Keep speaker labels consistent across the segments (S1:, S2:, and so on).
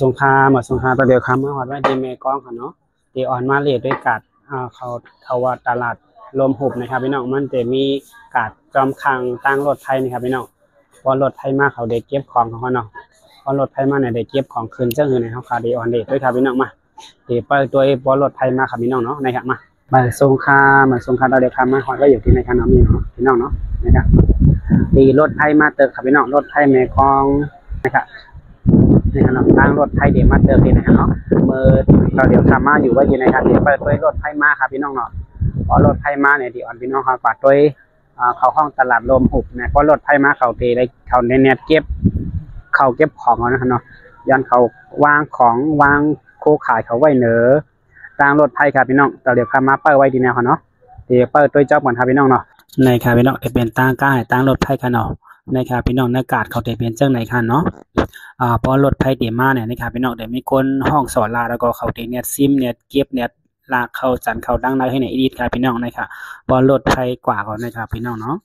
S1: สงครามสงครามตัวเดียวคำมาฮอดไว้ดีเมกองค่ะเนาะที่ออนมาเลทด้วยกัดเขาว่าตลาดลมหุบนะครับพี่น้องมันจะมีกัดจอมคังตั้งรถไทยนะครับพี่น้องพอรถไทยมาเขาได้เก็บของของเขาเนาะพอรถไทยมาเนี่ยได้เก็บของคืนเจ้าเงินในเขาคาดีออนเลทด้วยครับพี่น้องมาเดี๋ยวไปตัวพอรถไทยมาครับพี่น้องเนาะนะครับมาสงครามตัวเดียวคำมาฮอดก็อยู่ที่ในคันน้องนี่เนาะพี่น้องเนาะนะครับดีรถไทยมาเติมครับพี่น้องรถไทยแม่กองนะครับนี่ครับตั้งรถไทยเดี๋ยวมาเติมดีนะครับเนาะเราเดี๋ยวทำมาอยู่ว่าอยู่ในครับเดี๋ยวไปด้วยรถไทยมาครับพี่น้องเนาะพอรถไทยมาเนี่ยที่อ่อนพี่น้องเขาปัดด้วยเขาห้องตลาดลมหุบนะพอรถไทยมาเขาตีได้เขาเน็ตเก็บของนะครับเนาะยันเขาวางของวางโคขายเขาไว้เหนือตั้งรถไทยครับพี่น้องเราเดี๋ยวทำมาเปิดไว้ดีแนวเขาเนาะเดี๋ยวเปิดด้วยเจ้าก่อนครับพี่น้องเนาะในครับพี่น้องจะเป็นตั้งก้าตั้งรถไทยกันเนาะในครับพี่น้องในกาดเขาจะเป็นเจ้าไหนคันเนาะพอรถไฟเดมาเนี่ยนะครับพี่น้องเดี๋ยวมีคนห้องสอนลาแล้วก็เขาเดเน็ตซิมเน็ตเก็บเน็ตลากเข้าจันเข้าดังได้ให้ในอีดิทครับพี่น้องนะครับพอรถไฟกว่าก่อนนะครับพี่น้องเนาะ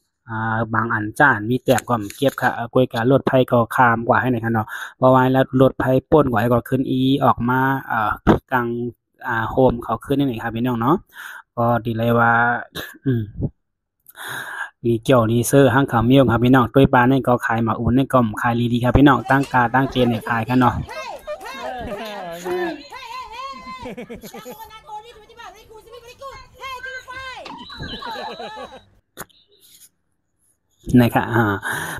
S1: บางอันจ้านมีแตกก่อนเก็บค่ะกล้วยการรถไฟก็คามกว่าให้ในคันเนาะเพราะว่าแล้วรถไฟป่นกว่าก็ขึ้นออกมากลางโฮมเขาขึ้นนี่ครับพี่น้องเนาะก็ดีเลยว่าดีเกี่ยวดีเซอร์ห้างขาวเมี่ยงครับพี่น้องด้วยปลาในก็ขายหมาอุ่นในกล่อมขายดีครับพี่น้องตั้งกาตั้งเจนในขายกันเนาะนะครับ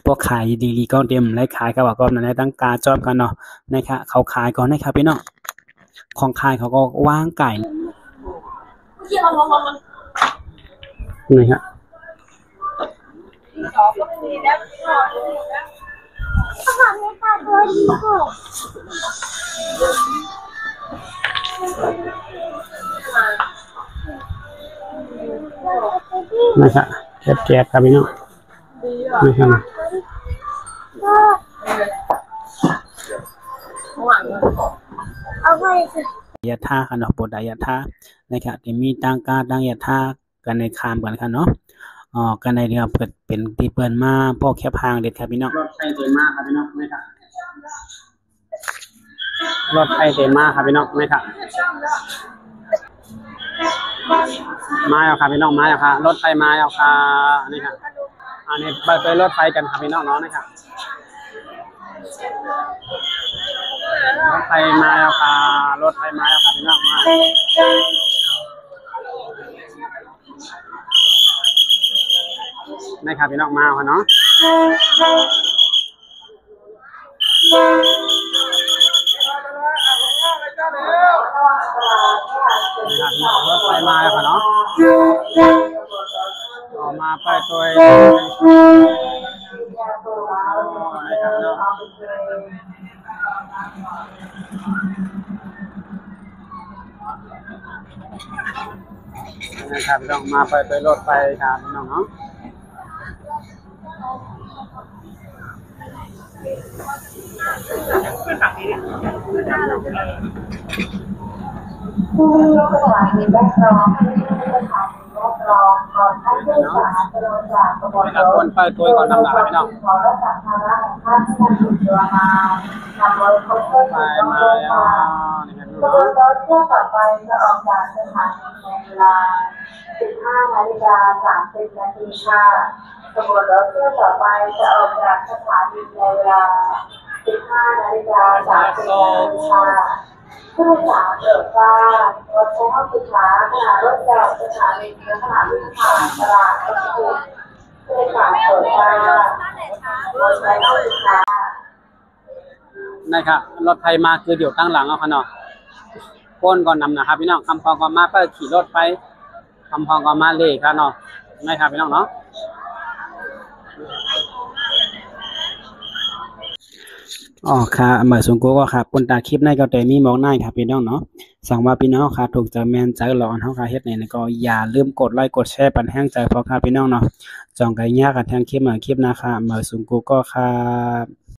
S1: พวกขายดีก็เต็มและขายก็ว่าก็ในตั้งกาจอบกันเนาะนะครับเขาขายก่อนนะครับพี่น้องของขายเขาก็ว่างไก่นะครับนะครับแจ๊บครับพี่น้องนะครับยาท่ากันเนาะปวดยาท่านะครับจะมีตั้งกาตั้งยาท่ากันในคามกันครับเนาะกันในเรื่องเป็นที่เปิดมาพ่อแคบพางเด็ดครับพี่น้องรถไฟเตมาครับพี่น้องไม่ครับรถไฟเตมาครับพี่น้องไม่ครับมาเอาครับพี่น้องมาเอาครับรถไฟมาเอาครับนี่ครับอันนี้ไปรถไฟกันครับพี่น้องเนาะนะครับรถไฟมาเอาครับรถไฟมาเอาครับพี่น้องมานะครับพี่น้องมาค่ะเนาะรถไฟมาแล้วค่ะเนาะออกมาไปตัวนะครับพี่น้องมาไปรถไฟครับพี่น้องเนาะ
S2: ผู้ยกถวายมีแบ็คร้องให้ผู้ประธานแบ็คร้องขอท่านผู้สาธารณจากกบฏ
S1: คนเปิดตัวก่อนทำหนักพี่น้อง
S2: ขอรับจากภาระของท่านที่นำถูกตัวมานำรถเข้าช่วยเหลือผู้ประธานขบวนรถเที่ยวต่อไปจะออกจากสถานีในเวลา 15:30 นาทีค่ะขบวนรถเที่ยวต่อไปจะออกจากสถานีในเวลา 15:30 นาทีค่ะผู้โดยสารโปรดทราบรถใช้ห้องสุขาขณะรถจากสถานีและขณะวิ่งผ่านตลาดรถติดผู้โดยสารโปรดทราบรถใช้ห้องสุขา
S1: นะครับรถไฟมาคืออยู่ตั้งหลังเอาค่ะเนาะก้นก่อนนำนะครับพี่น้องคำพองก่อนมาเปิดขี่รถไปคำพองก่อนมาเลยครับเนาะนะครับพี่น้องเนาะครับหมายสงกูก็ครับคนตาคลิปในก็แต่มีมองหน้าครับพี่น้องเนาะสั่งว่าพี่น้องครับถูกใจแมนใจหลอนเฮาค่ะเฮ็ดเนี่ยก็อย่าลืมกดไลค์กดแชร์ปันแห้งใจพอครับพี่น้องเนาะจองไก่ยากกันทางคลิปนะครับหมายสงกูก็ครับ